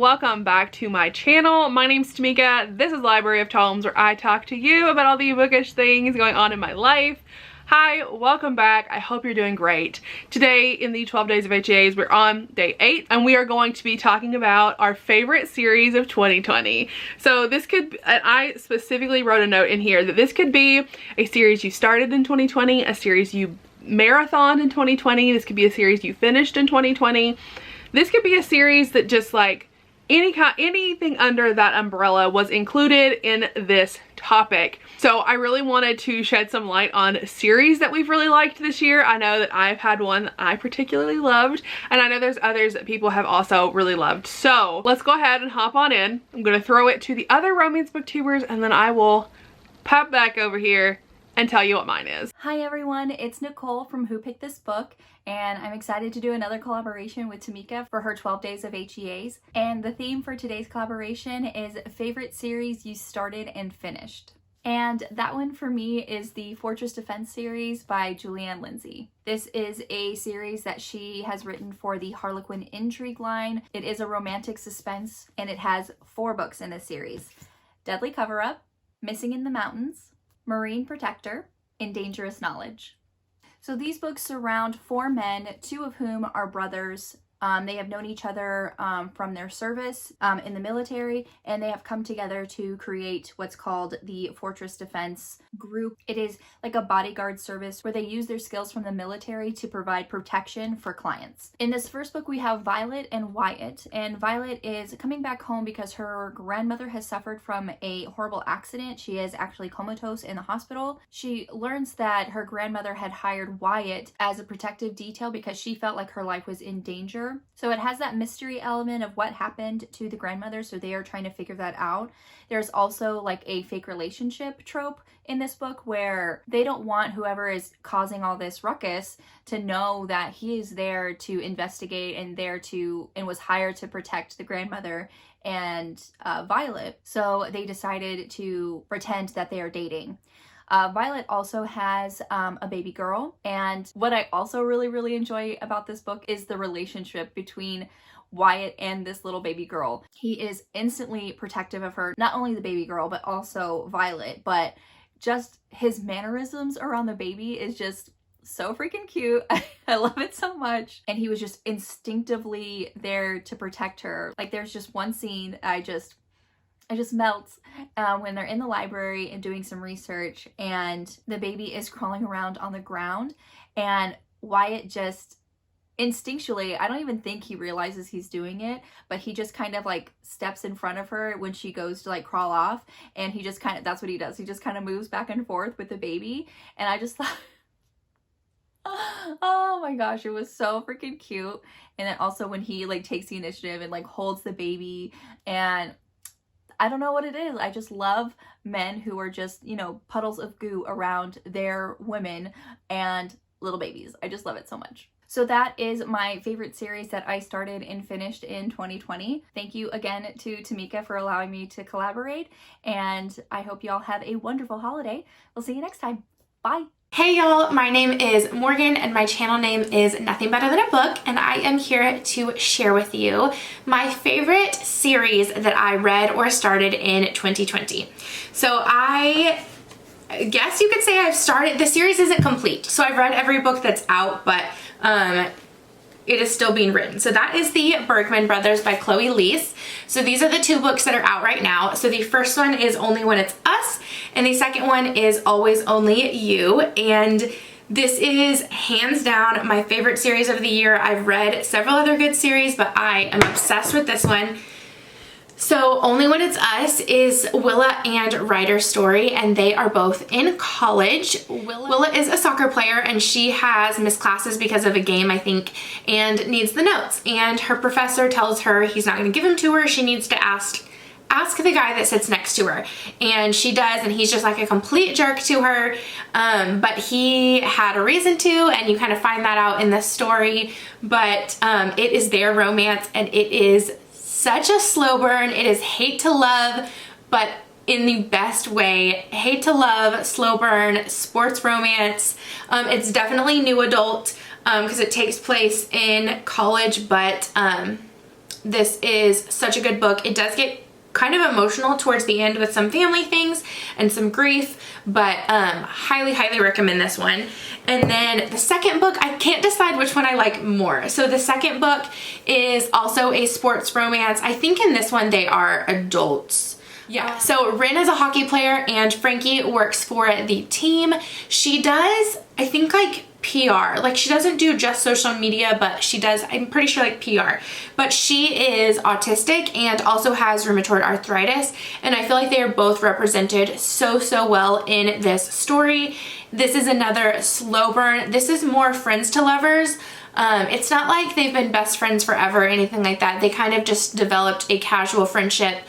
welcome back to my channel. My name's Tamika. This is Library of Tomes, where I talk to you about all the bookish things going on in my life. Hi, welcome back. I hope you're doing great. Today in the 12 days of HEAs, we're on day 8 and we are going to be talking about our favorite series of 2020. So this could, and I specifically wrote a note in here that this could be a series you started in 2020, a series you marathoned in 2020, this could be a series you finished in 2020. This could be a series that just like anything under that umbrella was included in this topic. So I really wanted to shed some light on series that we've really liked this year. I know that I've had one that I particularly loved, and I know there's others that people have also really loved. So let's go ahead and hop on in. I'm gonna throw it to the other romance booktubers and then I will pop back over here and tell you what mine is. Hi everyone, it's Nicole from Who Picked This Book, and I'm excited to do another collaboration with Tamika for her 12 days of HEAs. And the theme for today's collaboration is favorite series you started and finished. And that one for me is the Fortress Defense series by Julianne Lindsay. This is a series that she has written for the Harlequin Intrigue line. It is a romantic suspense and it has 4 books in this series: Deadly Cover-Up, Missing in the Mountains, Marine Protector, and Dangerous Knowledge. So these books surround 4 men, 2 of whom are brothers. They have known each other from their service in the military, and they have come together to create what's called the Fortress Defense Group. It is like a bodyguard service where they use their skills from the military to provide protection for clients. In this first book, we have Violet and Wyatt, and Violet is coming back home because her grandmother has suffered from a horrible accident. She is actually comatose in the hospital. She learns that her grandmother had hired Wyatt as a protective detail because she felt like her life was in danger. So it has that mystery element of what happened to the grandmother, so they are trying to figure that out. There's also like a fake relationship trope in this book where they don't want whoever is causing all this ruckus to know that he is there to investigate and was hired to protect the grandmother and Violet. So they decided to pretend that they are dating. Violet also has a baby girl, and what I also really enjoy about this book is the relationship between Wyatt and this little baby girl. He is instantly protective of her, not only the baby girl but also Violet, but just his mannerisms around the baby is just so freaking cute. I love it so much. And he was just instinctively there to protect her. Like there's just one scene I just melts when they're in the library and doing some research and the baby is crawling around on the ground, and Wyatt just instinctually, I don't even think he realizes he's doing it, but he just kind of like steps in front of her when she goes to like crawl off, and he just kind of, that's what he does. He just kind of moves back and forth with the baby, and I just thought, oh my gosh, it was so freaking cute. And then also when he like takes the initiative and like holds the baby, and I don't know what it is. I just love men who are just, you know, puddles of goo around their women and little babies. I just love it so much. So that is my favorite series that I started and finished in 2020. Thank you again to Tamika for allowing me to collaborate, and I hope y'all have a wonderful holiday. We'll see you next time. Bye. Hey y'all, my name is Morgan and my channel name is Nothing Better Than a Book, and I am here to share with you my favorite series that I read or started in 2020. So I guess you could say I've started, the series isn't complete. So I've read every book that's out, but it is still being written. So that is the Bergman Brothers by Chloe Leese. So these are the 2 books that are out right now. So the first one is Only When It's Us, and the second one is Always Only You. And this is hands down my favorite series of the year. I've read several other good series, but I am obsessed with this one. So Only When It's Us is Willa and Ryder's story, and they are both in college. Willa is a soccer player, and she has missed classes because of a game, I think, and needs the notes. And her professor tells her he's not going to give them to her. She needs to ask the guy that sits next to her, and she does, and he's just like a complete jerk to her, but he had a reason to, and you kind of find that out in this story. But it is their romance, and it is such a slow burn. It is hate to love, but in the best way. Hate to love, slow burn, sports romance. It's definitely new adult because it takes place in college, but This is such a good book. It does get kind of emotional towards the end with some family things and some grief, but highly recommend this one. And then the second book, I can't decide which one I like more. So the second book is also a sports romance. I think in this one they are adults. Yeah, so Rin is a hockey player and Frankie works for the team. She does, I think, like PR. Like, she doesn't do just social media, but she does, I'm pretty sure, like PR. But she is autistic and also has rheumatoid arthritis, and I feel like they are both represented so well in this story. This is another slow burn. This is more friends to lovers. It's not like they've been best friends forever or anything like that. They kind of just developed a casual friendship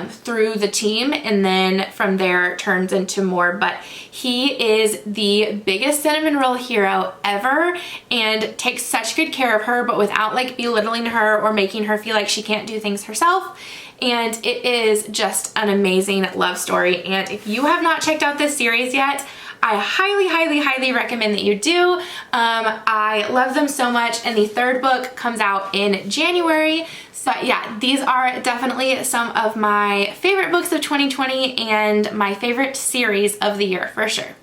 through the team, and then from there it turns into more. But he is the biggest cinnamon roll hero ever and takes such good care of her, but without like belittling her or making her feel like she can't do things herself. And it is just an amazing love story. And if you have not checked out this series yet, I highly recommend that you do. I love them so much, and the third book comes out in January. So yeah, these are definitely some of my favorite books of 2020 and my favorite series of the year for sure.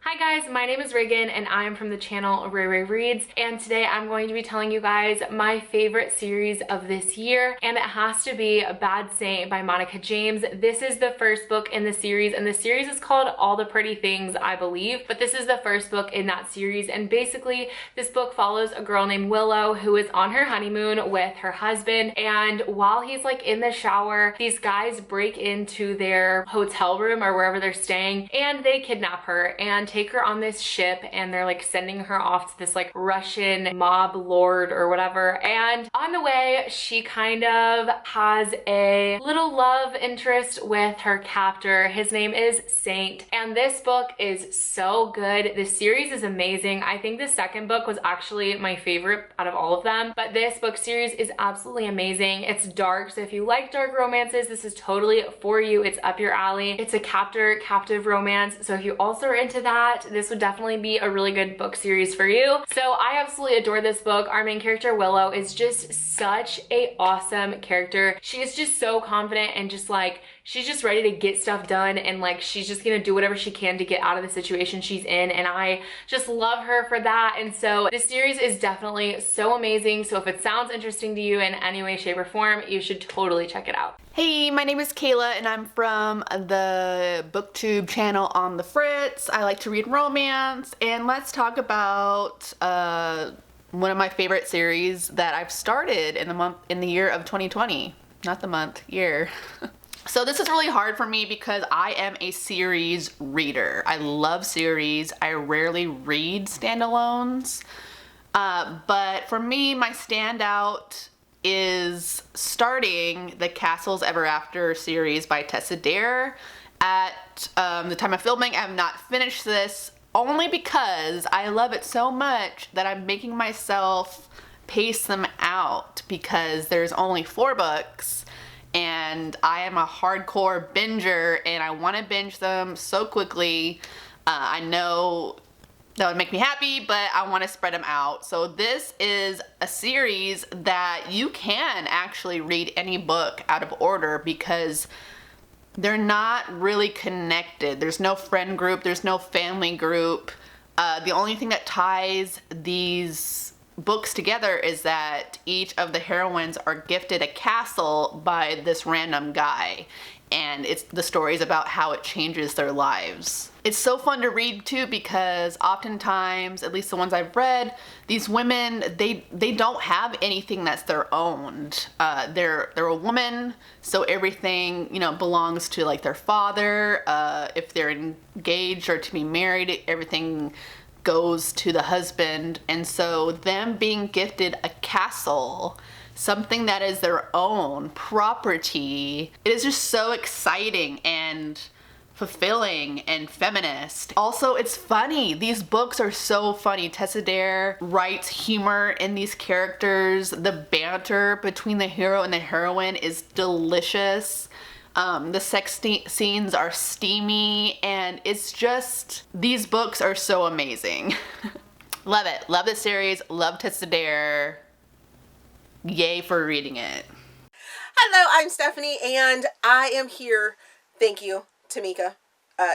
Hi guys, my name is Regan and I am from the channel Rea Rea Reads, and today I'm going to be telling you guys my favorite series of this year, and it has to be Bad Saint by Monica James. This is the first book in the series, and the series is called All the Pretty Things, I believe, but this is the first book in that series. And basically this book follows a girl named Willow who is on her honeymoon with her husband, and while he's like in the shower, these guys break into their hotel room or wherever they're staying, and they kidnap her and take her on this ship, and they're like sending her off to this like Russian mob lord or whatever. And on the way, she kind of has a little love interest with her captor. His name is Saint, and this book is so good. This series is amazing. I think the second book was actually my favorite out of all of them, but this book series is absolutely amazing. It's dark, so if you like dark romances, this is totally for you. It's up your alley. It's a captive romance, so if you also are into that, this would definitely be a really good book series for you. So I absolutely adore this book. Our main character Willow is just such a awesome character. She is just so confident and just like, she's just ready to get stuff done, and like she's just gonna do whatever she can to get out of the situation she's in, and I just love her for that. And so this series is definitely so amazing. So if it sounds interesting to you in any way, shape, or form, you should totally check it out. Hey, my name is Kayla and I'm from the Booktube channel on the Fritz. I like to read romance, and let's talk about one of my favorite series that I've started in the year of 2020. Not the month, year. So this is really hard for me because I am a series reader. I love series. I rarely read standalones. But for me, my standout is starting the Castles Ever After series by Tessa Dare. At the time of filming, I have not finished this only because I love it so much that I'm making myself pace them out because there's only 4 books. And I am a hardcore binger and I want to binge them so quickly. I know that would make me happy, but I want to spread them out. So this is a series that you can actually read any book out of order because they're not really connected. There's no friend group, there's no family group. The only thing that ties these books together is that each of the heroines are gifted a castle by this random guy, and it's the stories about how it changes their lives. It's so fun to read too because oftentimes, at least the ones I've read, these women, they don't have anything that's their own. They're a woman, so everything, you know, belongs to like their father. If they're engaged or to be married, everything goes to the husband. And so them being gifted a castle, something that is their own property, it is just so exciting and fulfilling and feminist. Also, it's funny. These books are so funny. Tessa Dare writes humor in these characters. The banter between the hero and the heroine is delicious. The sex scenes are steamy, and it's just, these books are so amazing. Love it. Love this series. Love Tessa Dare. Yay for reading it. Hello, I'm Stephanie, and I am here, thank you, Tamika,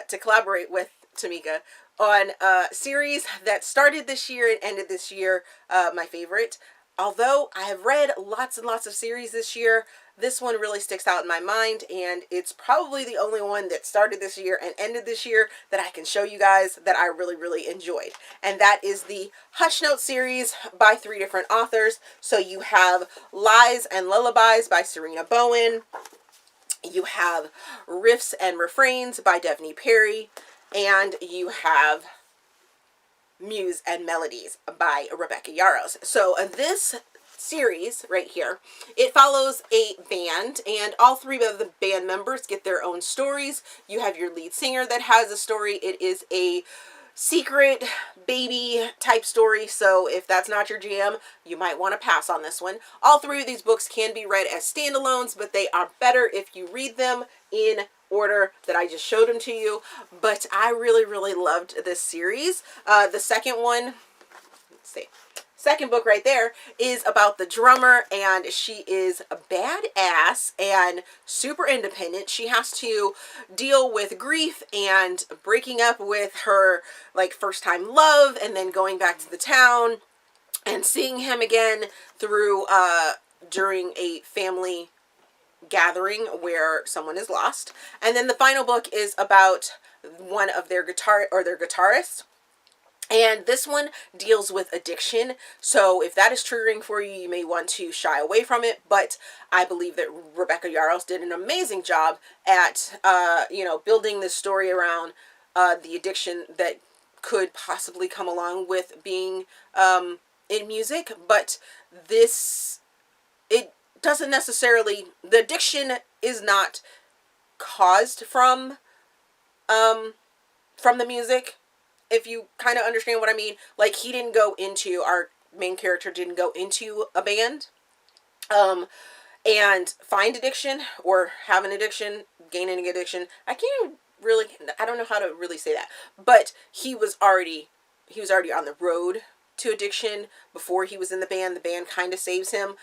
to collaborate with Tamika on a series that started this year and ended this year, my favorite. Although I have read lots and lots of series this year, this one really sticks out in my mind, and it's probably the only one that started this year and ended this year that I can show you guys that I really, really enjoyed. And that is the Hush Note series by 3 different authors. So you have Lies and Lullabies by Serena Bowen. You have Riffs and Refrains by Devney Perry. And you have Muse and Melodies by Rebecca Yarros. So this series right here, it follows a band, and all 3 of the band members get their own stories. You have your lead singer that has a story. It is a secret baby type story, so if that's not your jam, you might want to pass on this one. All 3 of these books can be read as standalones, but they are better if you read them in order that I just showed them to you. But I really, really loved this series. The second one, let's see, second book right there is about the drummer, and she is a badass and super independent. She has to deal with grief and breaking up with her like first time love, and then going back to the town and seeing him again through during a family gathering where someone is lost. And then the final book is about one of their guitarists. And this one deals with addiction. So if that is triggering for you, you may want to shy away from it. But I believe that Rebecca Yarros did an amazing job at, building this story around the addiction that could possibly come along with being in music. But it doesn't necessarily, the addiction is not caused from the music, if you kind of understand what I mean. Like, our main character didn't go into a band and find addiction or have an addiction, gain an addiction. I don't know how to really say that, but he was already on the road to addiction before he was in the band. The band kind of saves him.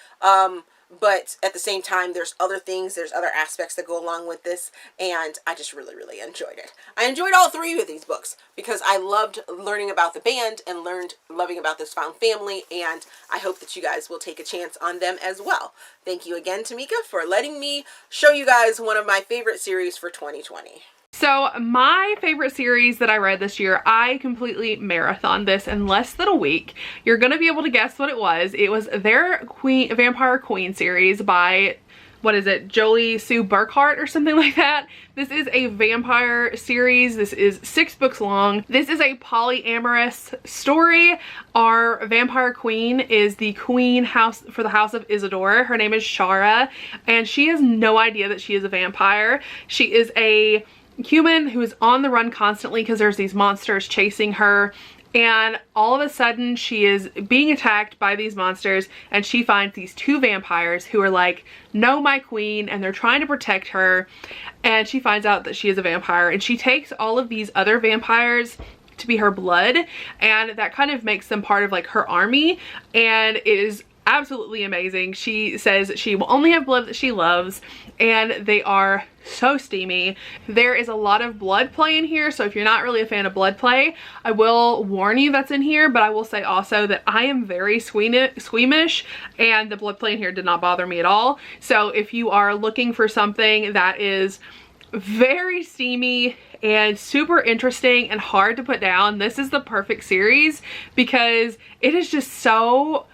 But at the same time, there's other aspects that go along with this, and I just really, really enjoyed it. I enjoyed all 3 of these books because I loved learning about the band and loving about this found family, and I hope that you guys will take a chance on them as well. Thank you again, Tamika, for letting me show you guys one of my favorite series for 2020. So my favorite series that I read this year, I completely marathoned this in less than a week. You're going to be able to guess what it was. It was their Vampire Queen series by, Jolie Sue Burkhart or something like that. This is a vampire series. This is 6 books long. This is a polyamorous story. Our vampire queen is the queen for the House of Isidore. Her name is Shara, and she has no idea that she is a vampire. She is a human who is on the run constantly because there's these monsters chasing her, and all of a sudden she is being attacked by these monsters, and she finds these 2 vampires who are like, "No, my queen," and they're trying to protect her, and she finds out that she is a vampire, and she takes all of these other vampires to be her blood, and that kind of makes them part of like her army, and it is absolutely amazing. She says she will only have blood that she loves, and they are so steamy. There is a lot of blood play in here, so if you're not really a fan of blood play, I will warn you that's in here, but I will say also that I am very squeamish, and the blood play in here did not bother me at all. So if you are looking for something that is very steamy and super interesting and hard to put down, this is the perfect series because it is just so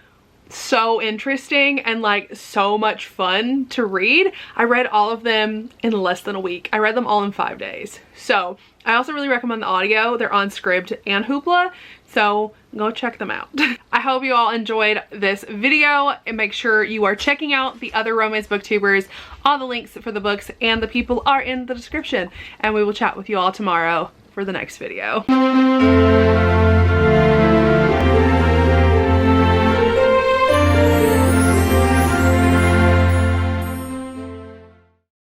interesting and like so much fun to read. I read all of them in less than a week. I read them all in 5 days. So I also really recommend the audio. They're on Scribd and Hoopla, so go check them out. I hope you all enjoyed this video, and make sure you are checking out the other romance booktubers. All the links for the books and the people are in the description, and we will chat with you all tomorrow for the next video.